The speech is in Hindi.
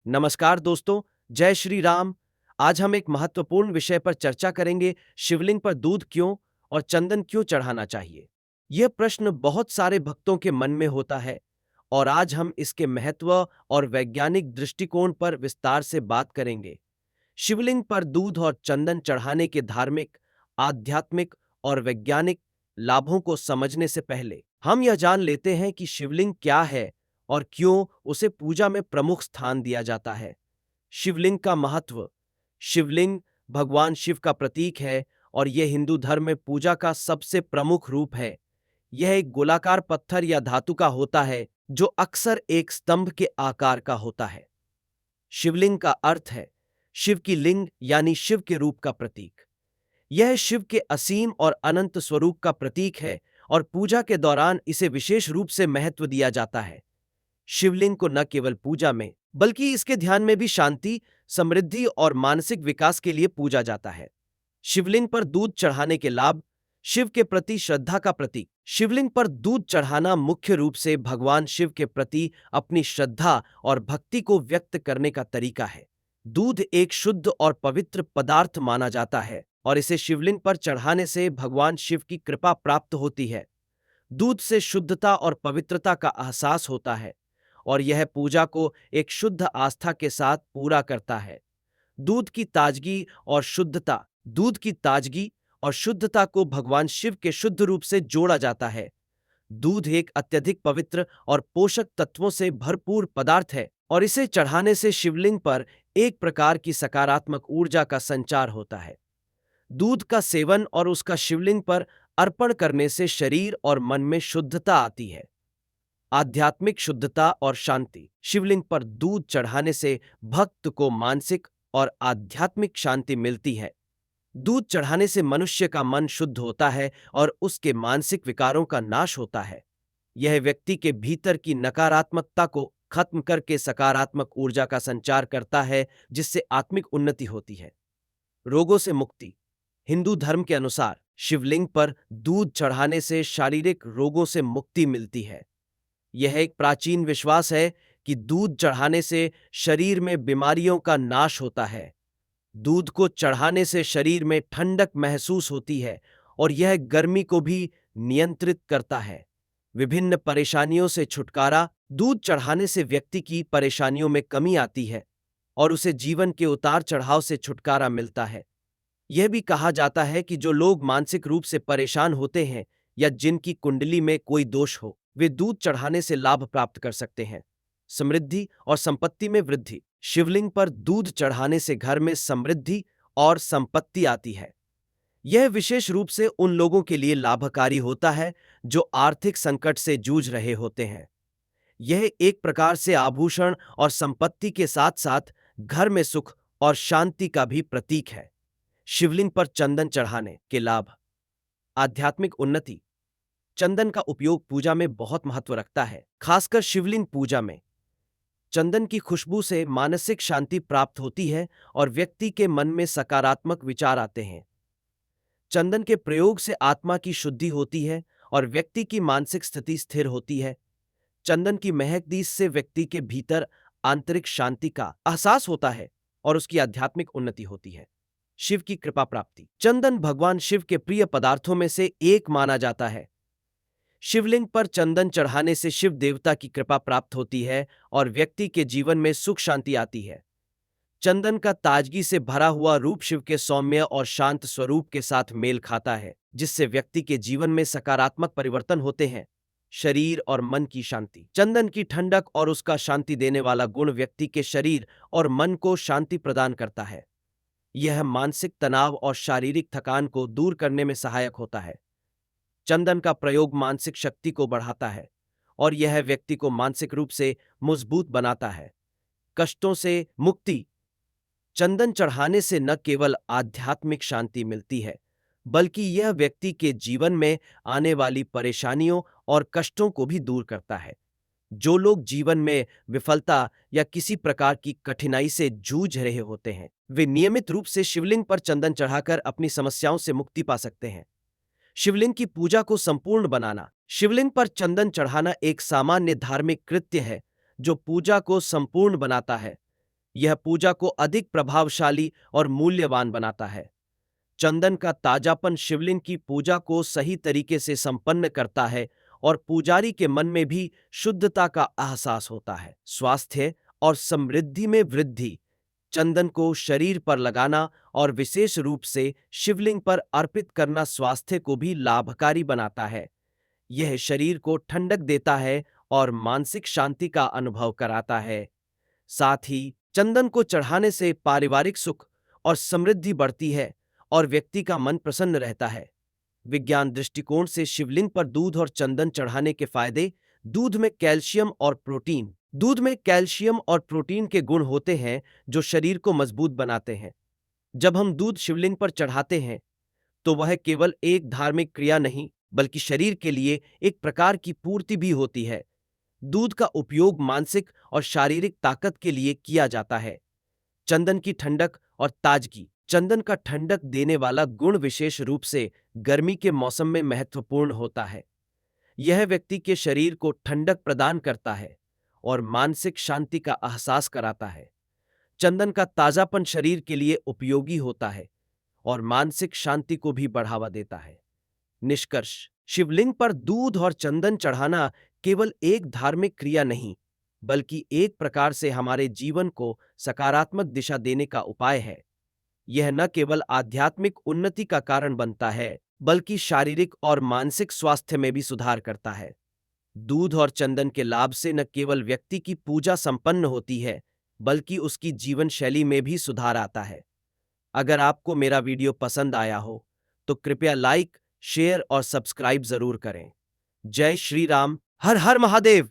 नमस्कार दोस्तों, जय श्री राम। आज हम एक महत्वपूर्ण विषय पर चर्चा करेंगे, शिवलिंग पर दूध क्यों और चंदन क्यों चढ़ाना चाहिए। यह प्रश्न बहुत सारे भक्तों के मन में होता है और आज हम इसके महत्व और वैज्ञानिक दृष्टिकोण पर विस्तार से बात करेंगे। शिवलिंग पर दूध और चंदन चढ़ाने के धार्मिक, आध्यात्मिक और वैज्ञानिक लाभों को समझने से पहले हम यह जान लेते हैं कि शिवलिंग क्या है और क्यों उसे पूजा में प्रमुख स्थान दिया जाता है। शिवलिंग का महत्व। शिवलिंग भगवान शिव का प्रतीक है और यह हिंदू धर्म में पूजा का सबसे प्रमुख रूप है। यह एक गोलाकार पत्थर या धातु का होता है जो अक्सर एक स्तंभ के आकार का होता है। शिवलिंग का अर्थ है शिव की लिंग यानी शिव के रूप का प्रतीक। यह शिव के असीम और अनंत स्वरूप का प्रतीक है और पूजा के दौरान इसे विशेष रूप से महत्व दिया जाता है। शिवलिंग को न केवल पूजा में बल्कि इसके ध्यान में भी शांति, समृद्धि और मानसिक विकास के लिए पूजा जाता है। शिवलिंग पर दूध चढ़ाने के लाभ। शिव के प्रति श्रद्धा का प्रतीक। शिवलिंग पर दूध चढ़ाना मुख्य रूप से भगवान शिव के प्रति अपनी श्रद्धा और भक्ति को व्यक्त करने का तरीका है। दूध एक शुद्ध और पवित्र पदार्थ माना जाता है और इसे शिवलिंग पर चढ़ाने से भगवान शिव की कृपा प्राप्त होती है। दूध से शुद्धता और पवित्रता का एहसास होता है और यह पूजा को एक शुद्ध आस्था के साथ पूरा करता है। दूध की ताजगी और शुद्धता। दूध की ताजगी और शुद्धता को भगवान शिव के शुद्ध रूप से जोड़ा जाता है। दूध एक अत्यधिक पवित्र और पोषक तत्वों से भरपूर पदार्थ है और इसे चढ़ाने से शिवलिंग पर एक प्रकार की सकारात्मक ऊर्जा का संचार होता है। दूध का सेवन और उसका शिवलिंग पर अर्पण करने से शरीर और मन में शुद्धता आती है। आध्यात्मिक शुद्धता और शांति। शिवलिंग पर दूध चढ़ाने से भक्त को मानसिक और आध्यात्मिक शांति मिलती है। दूध चढ़ाने से मनुष्य का मन शुद्ध होता है और उसके मानसिक विकारों का नाश होता है। यह व्यक्ति के भीतर की नकारात्मकता को खत्म करके सकारात्मक ऊर्जा का संचार करता है, जिससे आत्मिक उन्नति होती है। रोगों से मुक्ति। हिंदू धर्म के अनुसार शिवलिंग पर दूध चढ़ाने से शारीरिक रोगों से मुक्ति मिलती है। यह एक प्राचीन विश्वास है कि दूध चढ़ाने से शरीर में बीमारियों का नाश होता है। दूध को चढ़ाने से शरीर में ठंडक महसूस होती है और यह गर्मी को भी नियंत्रित करता है। विभिन्न परेशानियों से छुटकारा। दूध चढ़ाने से व्यक्ति की परेशानियों में कमी आती है और उसे जीवन के उतार चढ़ाव से छुटकारा मिलता है। यह भी कहा जाता है कि जो लोग मानसिक रूप से परेशान होते हैं या जिनकी कुंडली में कोई दोष हो, वे दूध चढ़ाने से लाभ प्राप्त कर सकते हैं। समृद्धि और संपत्ति में वृद्धि। शिवलिंग पर दूध चढ़ाने से घर में समृद्धि और संपत्ति आती है। यह विशेष रूप से उन लोगों के लिए लाभकारी होता है जो आर्थिक संकट से जूझ रहे होते हैं। यह एक प्रकार से आभूषण और संपत्ति के साथ साथ घर में सुख और शांति का भी प्रतीक है। शिवलिंग पर चंदन चढ़ाने के लाभ। आध्यात्मिक उन्नति। चंदन का उपयोग पूजा में बहुत महत्व रखता है, खासकर शिवलिंग पूजा में। चंदन की खुशबू से मानसिक शांति प्राप्त होती है और व्यक्ति के मन में सकारात्मक विचार आते हैं। चंदन के प्रयोग से आत्मा की शुद्धि होती है और व्यक्ति की मानसिक स्थिति स्थिर होती है। चंदन की महक से व्यक्ति के भीतर आंतरिक शांति का एहसास होता है और उसकी आध्यात्मिक उन्नति होती है। शिव की कृपा प्राप्ति। चंदन भगवान शिव के प्रिय पदार्थों में से एक माना जाता है। शिवलिंग पर चंदन चढ़ाने से शिव देवता की कृपा प्राप्त होती है और व्यक्ति के जीवन में सुख शांति आती है। चंदन का ताजगी से भरा हुआ रूप शिव के सौम्य और शांत स्वरूप के साथ मेल खाता है, जिससे व्यक्ति के जीवन में सकारात्मक परिवर्तन होते हैं। शरीर और मन की शांति। चंदन की ठंडक और उसका शांति देने वाला गुण व्यक्ति के शरीर और मन को शांति प्रदान करता है। यह मानसिक तनाव और शारीरिक थकान को दूर करने में सहायक होता है। चंदन का प्रयोग मानसिक शक्ति को बढ़ाता है और यह व्यक्ति को मानसिक रूप से मजबूत बनाता है। कष्टों से मुक्ति। चंदन चढ़ाने से न केवल आध्यात्मिक शांति मिलती है, बल्कि यह व्यक्ति के जीवन में आने वाली परेशानियों और कष्टों को भी दूर करता है। जो लोग जीवन में विफलता या किसी प्रकार की कठिनाई से जूझ रहे होते हैं, वे नियमित रूप से शिवलिंग पर चंदन चढ़ाकर अपनी समस्याओं से मुक्ति पा सकते हैं। शिवलिंग की पूजा को संपूर्ण बनाना। शिवलिंग पर चंदन चढ़ाना एक सामान्य धार्मिक कृत्य है जो पूजा को संपूर्ण बनाता है। यह पूजा को अधिक प्रभावशाली और मूल्यवान बनाता है। चंदन का ताजापन शिवलिंग की पूजा को सही तरीके से संपन्न करता है और पुजारी के मन में भी शुद्धता का एहसास होता है। स्वास्थ्य और समृद्धि में वृद्धि। चंदन को शरीर पर लगाना और विशेष रूप से शिवलिंग पर अर्पित करना स्वास्थ्य को भी लाभकारी बनाता है। यह शरीर को ठंडक देता है और मानसिक शांति का अनुभव कराता है। साथ ही चंदन को चढ़ाने से पारिवारिक सुख और समृद्धि बढ़ती है और व्यक्ति का मन प्रसन्न रहता है। विज्ञान दृष्टिकोण से शिवलिंग पर दूध और चंदन चढ़ाने के फायदे। दूध में कैल्शियम और प्रोटीन। दूध में कैल्शियम और प्रोटीन के गुण होते हैं जो शरीर को मजबूत बनाते हैं। जब हम दूध शिवलिंग पर चढ़ाते हैं तो वह केवल एक धार्मिक क्रिया नहीं बल्कि शरीर के लिए एक प्रकार की पूर्ति भी होती है। दूध का उपयोग मानसिक और शारीरिक ताकत के लिए किया जाता है। चंदन की ठंडक और ताजगी। चंदन का ठंडक देने वाला गुण विशेष रूप से गर्मी के मौसम में महत्वपूर्ण होता है। यह व्यक्ति के शरीर को ठंडक प्रदान करता है और मानसिक शांति का एहसास कराता है। चंदन का ताजापन शरीर के लिए उपयोगी होता है और मानसिक शांति को भी बढ़ावा देता है। निष्कर्ष। शिवलिंग पर दूध और चंदन चढ़ाना केवल एक धार्मिक क्रिया नहीं बल्कि एक प्रकार से हमारे जीवन को सकारात्मक दिशा देने का उपाय है। यह न केवल आध्यात्मिक उन्नति का कारण बनता है बल्कि शारीरिक और मानसिक स्वास्थ्य में भी सुधार करता है। दूध और चंदन के लाभ से न केवल व्यक्ति की पूजा संपन्न होती है बल्कि उसकी जीवन शैली में भी सुधार आता है। अगर आपको मेरा वीडियो पसंद आया हो तो कृपया लाइक, शेयर और सब्सक्राइब जरूर करें। जय श्री राम। हर हर महादेव।